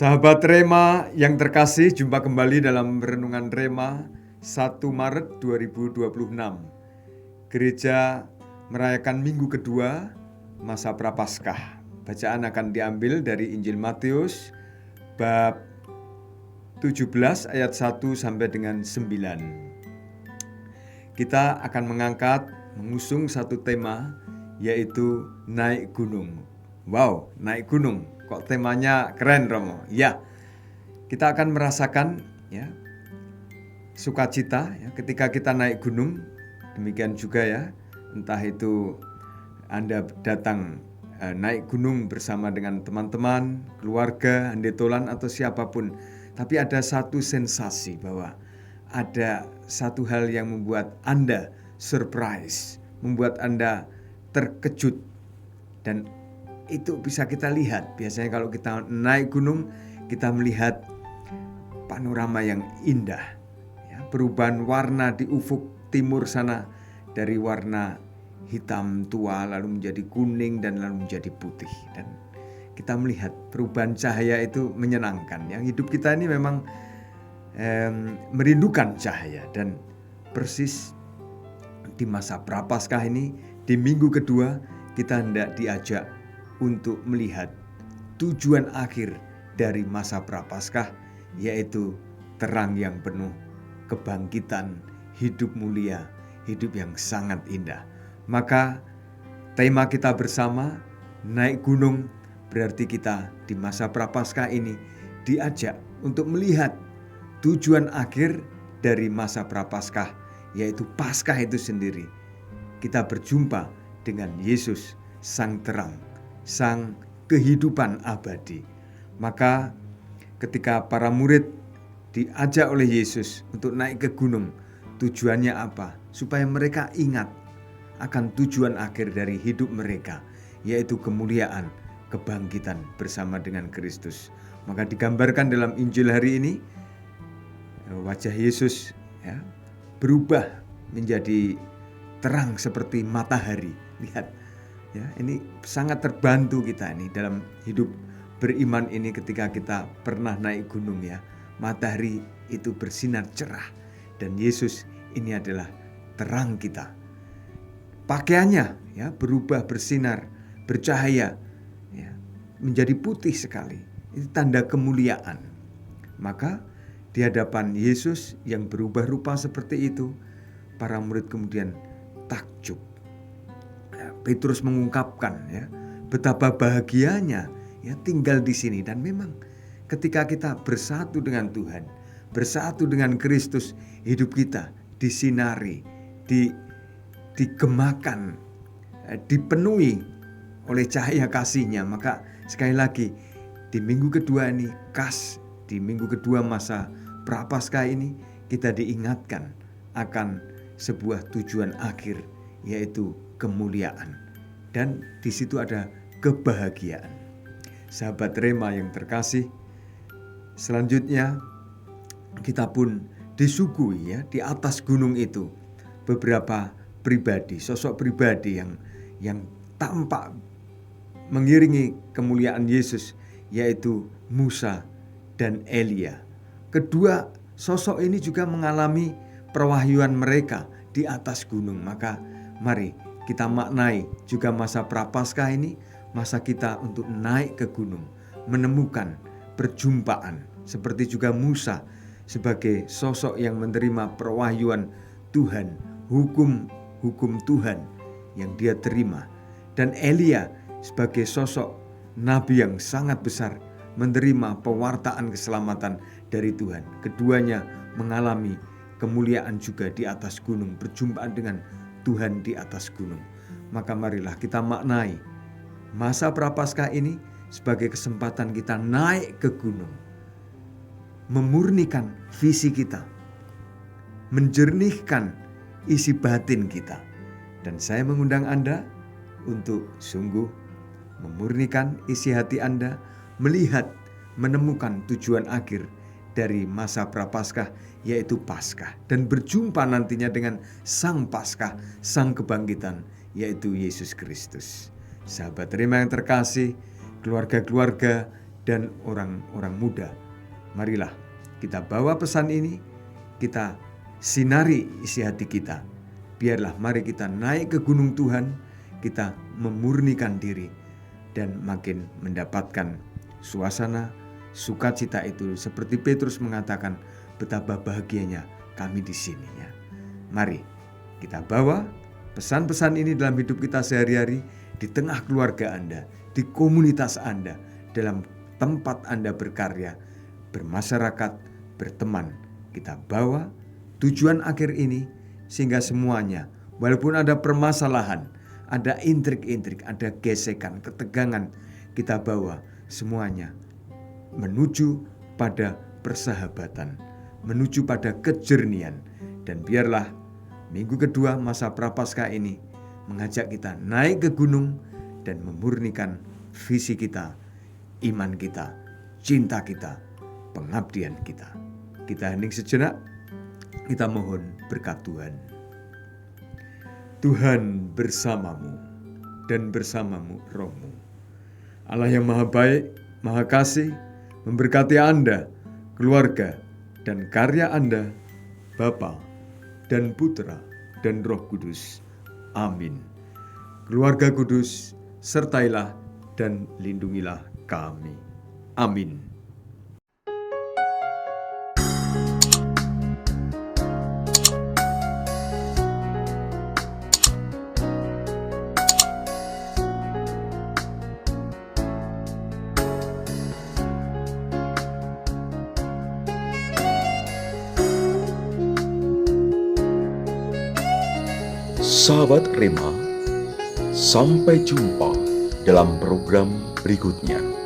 Sahabat Rema yang terkasih, jumpa kembali dalam Renungan Rema 1 Maret 2026. Gereja merayakan minggu kedua masa Prapaskah. Bacaan akan diambil dari Injil Matius bab 17 ayat 1 sampai dengan 9. Kita akan mengusung satu tema, yaitu naik gunung. Wow, naik gunung. Kok temanya keren, Romo? Ya, kita akan merasakan sukacita ketika kita naik gunung. Demikian juga entah itu Anda datang naik gunung bersama dengan teman-teman, keluarga, handetolan atau siapapun. Tapi ada satu sensasi bahwa ada satu hal yang membuat Anda surprise, membuat Anda terkejut, dan itu bisa kita lihat. Biasanya kalau kita naik gunung, kita melihat panorama yang indah, perubahan warna di ufuk timur sana, dari warna hitam tua lalu menjadi kuning dan lalu menjadi putih. Dan kita melihat perubahan cahaya itu menyenangkan. Yang hidup kita ini memang merindukan cahaya. Dan persis di masa Prapaskah ini, di minggu kedua, kita hendak diajak untuk melihat tujuan akhir dari masa Prapaskah, yaitu terang yang penuh, kebangkitan, hidup mulia, hidup yang sangat indah. Maka tema kita bersama, naik gunung, berarti kita di masa Prapaskah ini diajak untuk melihat tujuan akhir dari masa Prapaskah, yaitu Paskah itu sendiri. Kita berjumpa dengan Yesus, Sang Terang, Sang kehidupan abadi. Maka ketika para murid diajak oleh Yesus untuk naik ke gunung, tujuannya apa? Supaya mereka ingat akan tujuan akhir dari hidup mereka, yaitu kemuliaan, kebangkitan bersama dengan Kristus. Maka digambarkan dalam Injil hari ini, wajah Yesus berubah menjadi terang seperti matahari. Lihat, ini sangat terbantu kita ini dalam hidup beriman ini ketika kita pernah naik gunung Matahari itu bersinar cerah dan Yesus ini adalah terang kita. Pakaiannya berubah, bersinar, bercahaya, menjadi putih sekali. Itu tanda kemuliaan. Maka di hadapan Yesus yang berubah rupa seperti itu, para murid kemudian takjub. Petrus mengungkapkan betapa bahagianya tinggal di sini. Dan memang ketika kita bersatu dengan Tuhan, bersatu dengan Kristus, hidup kita disinari, digemakan, dipenuhi oleh cahaya kasih-Nya. Maka sekali lagi, di minggu kedua ini, di minggu kedua masa Prapaskah ini, kita diingatkan akan sebuah tujuan akhir, yaitu kemuliaan. Dan di situ ada kebahagiaan. Sahabat Rema yang terkasih, selanjutnya kita pun disuguhi di atas gunung itu beberapa pribadi, sosok pribadi yang tampak mengiringi kemuliaan Yesus, yaitu Musa dan Elia. Kedua sosok ini juga mengalami perwahyuan mereka di atas gunung. Maka mari kita maknai juga masa Prapaskah ini, masa kita untuk naik ke gunung, menemukan perjumpaan. Seperti juga Musa sebagai sosok yang menerima perwahyuan Tuhan, hukum Tuhan yang dia terima. Dan Elia sebagai sosok nabi yang sangat besar, menerima pewartaan keselamatan dari Tuhan. Keduanya mengalami kemuliaan juga di atas gunung, perjumpaan dengan Tuhan di atas gunung. Maka marilah kita maknai masa Prapaskah ini sebagai kesempatan kita naik ke gunung, memurnikan visi kita, menjernihkan isi batin kita. Dan saya mengundang Anda untuk sungguh memurnikan isi hati Anda, melihat, menemukan tujuan akhir dari masa Prapaskah, yaitu Paskah, dan berjumpa nantinya dengan Sang Paskah, Sang Kebangkitan, yaitu Yesus Kristus. Sahabat Rema yang terkasih, keluarga-keluarga dan orang-orang muda. Marilah kita bawa pesan ini, kita sinari isi hati kita. Biarlah mari kita naik ke gunung Tuhan, kita memurnikan diri dan makin mendapatkan suasana sukacita itu. Seperti Petrus mengatakan, betapa bahagianya kami di sini ya. Mari kita bawa pesan-pesan ini dalam hidup kita sehari-hari, di tengah keluarga Anda, di komunitas Anda, dalam tempat Anda berkarya, bermasyarakat, berteman. Kita bawa tujuan akhir ini sehingga semuanya, walaupun ada permasalahan, ada intrik-intrik, ada gesekan, ketegangan, kita bawa semuanya menuju pada persahabatan, menuju pada kejernihan. Dan biarlah minggu kedua masa Prapaskah ini mengajak kita naik ke gunung dan memurnikan visi kita, iman kita, cinta kita, pengabdian kita. Kita hening sejenak, kita mohon berkat Tuhan. Tuhan bersamamu dan bersamamu rohmu. Allah yang maha baik, maha kasih, memberkati Anda, keluarga, dan karya Anda, Bapa dan Putra dan Roh Kudus. Amin. Keluarga kudus, sertailah dan lindungilah kami. Amin. Sahabat Rema, sampai jumpa dalam program berikutnya.